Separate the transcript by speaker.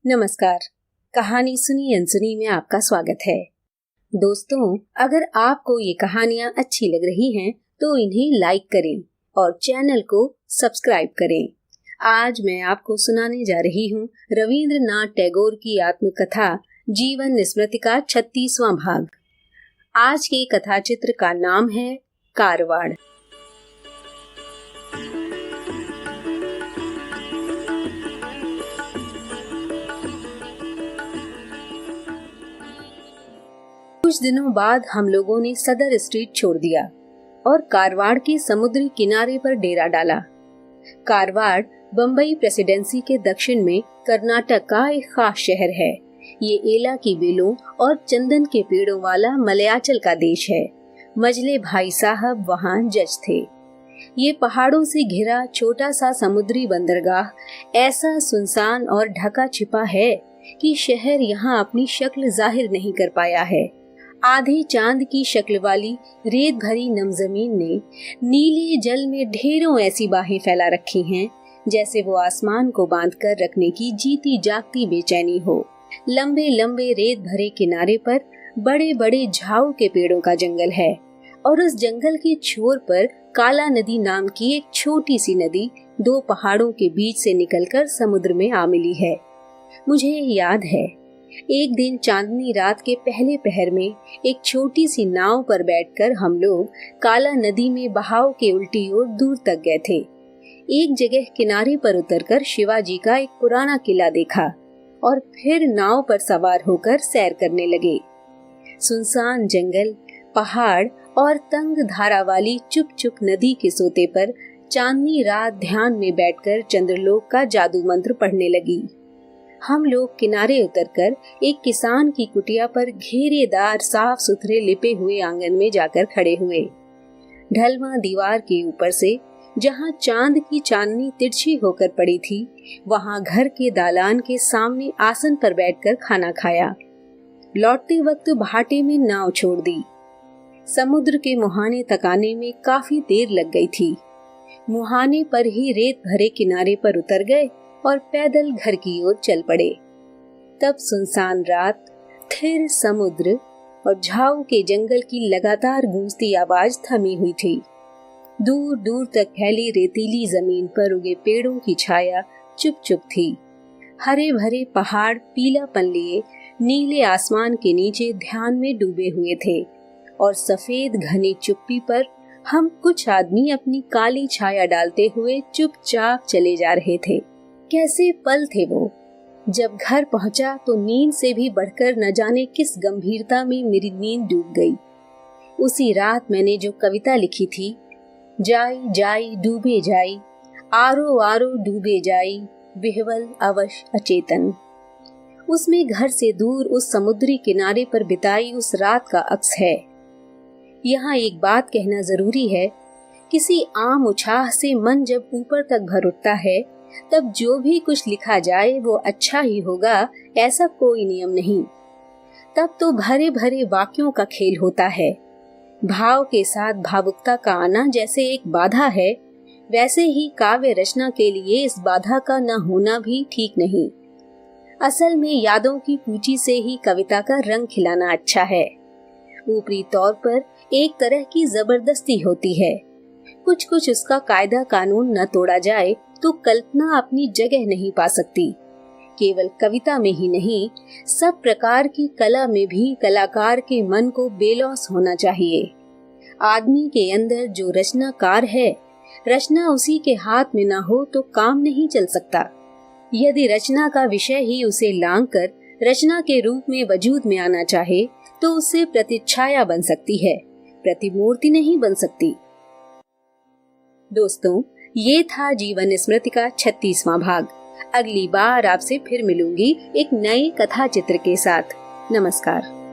Speaker 1: नमस्कार। कहानी सुनी अनसुनी में आपका स्वागत है। दोस्तों, अगर आपको ये कहानियाँ अच्छी लग रही हैं तो इन्हें लाइक करें और चैनल को सब्सक्राइब करें। आज मैं आपको सुनाने जा रही हूँ रविंद्रनाथ टैगोर की आत्मकथा जीवन स्मृति का 36वां भाग। आज के कथा चित्र का नाम है कारवाड़। कुछ दिनों बाद हम लोगों ने सदर स्ट्रीट छोड़ दिया और कारवाड़ के समुद्री किनारे पर डेरा डाला। कारवाड़ बम्बई प्रेसिडेंसी के दक्षिण में कर्नाटक का एक खास शहर है। ये एला की बेलों और चंदन के पेड़ों वाला मलयाचल का देश है। मजले भाई साहब वहाँ जज थे। ये पहाड़ों से घिरा छोटा सा समुद्री बंदरगाह ऐसा सुनसान और ढका छिपा है कि शहर यहाँ अपनी शक्ल जाहिर नहीं कर पाया है। आधे चांद की शक्ल वाली रेत भरी नमजमीन ने नीले जल में ढेरों ऐसी बाहें फैला रखी हैं जैसे वो आसमान को बांध कर रखने की जीती जागती बेचैनी हो। लंबे लंबे रेत भरे किनारे पर बड़े बड़े झाऊ के पेड़ों का जंगल है और उस जंगल के छोर पर काला नदी नाम की एक छोटी सी नदी दो पहाड़ों के बीच से निकलकर समुद्र में आ मिली है। मुझे याद है, एक दिन चांदनी रात के पहले पहर में एक छोटी सी नाव पर बैठकर हम लोग काला नदी में बहाव के उल्टी ओर दूर तक गए थे। एक जगह किनारे पर उतरकर शिवाजी का एक पुराना किला देखा और फिर नाव पर सवार होकर सैर करने लगे। सुनसान जंगल, पहाड़ और तंग धारा वाली चुप चुप नदी के सोते पर चांदनी रात ध्यान में बैठकर चंद्रलोक का जादू मंत्र पढ़ने लगी। हम लोग किनारे उतरकर एक किसान की कुटिया पर घेरेदार साफ सुथरे लिपे हुए आंगन में जाकर खड़े हुए। ढलवां दीवार के ऊपर से जहां चांद की चांदनी तिरछी होकर पड़ी थी, वहां घर के दालान के सामने आसन पर बैठकर खाना खाया। लौटते वक्त भाटे में नाव छोड़ दी। समुद्र के मुहाने तक आने में काफी देर लग गई थी। मुहाने पर ही रेत भरे किनारे पर उतर गए और पैदल घर की ओर चल पड़े। तब सुनसान रात, थिर समुद्र और झाऊ के जंगल की लगातार गूंजती आवाज थमी हुई थी। दूर दूर तक फैली रेतीली जमीन पर उगे पेड़ों की छाया चुप चुप थी। हरे भरे पहाड़ पीलापन लिए नीले आसमान के नीचे ध्यान में डूबे हुए थे और सफेद घनी चुप्पी पर हम कुछ आदमी अपनी काली छाया डालते हुए चुपचाप चले जा रहे थे। कैसे पल थे वो। जब घर पहुंचा तो नींद से भी बढ़कर न जाने किस गंभीरता में मेरी नींद डूब गई। उसी रात मैंने जो कविता लिखी थी, जाई जाई डूबे जाई, आरो आरो डूबे जाई, विह्वल अवश अचेतन, उसमें घर से दूर उस समुद्री किनारे पर बिताई उस रात का अक्स है। यहाँ एक बात कहना जरूरी है, किसी आम उछाह से मन जब ऊपर तक भर उठता है तब जो भी कुछ लिखा जाए वो अच्छा ही होगा, ऐसा कोई नियम नहीं। तब तो भरे भरे वाक्यों का खेल होता है। भाव के साथ भावुकता का आना जैसे एक बाधा है, वैसे ही काव्य रचना के लिए इस बाधा का न होना भी ठीक नहीं। असल में यादों की पूंजी से ही कविता का रंग खिलाना अच्छा है। ऊपरी तौर पर एक तरह की जबरदस्ती होती है। कुछ कुछ उसका कायदा कानून न तोड़ा जाए तो कल्पना अपनी जगह नहीं पा सकती। केवल कविता में ही नहीं, सब प्रकार की कला में भी कलाकार के मन को बेलौस होना चाहिए। आदमी के अंदर जो रचनाकार है, रचना उसी के हाथ में ना हो तो काम नहीं चल सकता। यदि रचना का विषय ही उसे लांग कर रचना के रूप में वजूद में आना चाहे तो उससे प्रतिच्छाया बन सकती है, प्रतिमूर्ति नहीं बन सकती। दोस्तों, ये था जीवन स्मृति का 36वां भाग। अगली बार आपसे फिर मिलूंगी एक नए कथा चित्र के साथ। नमस्कार।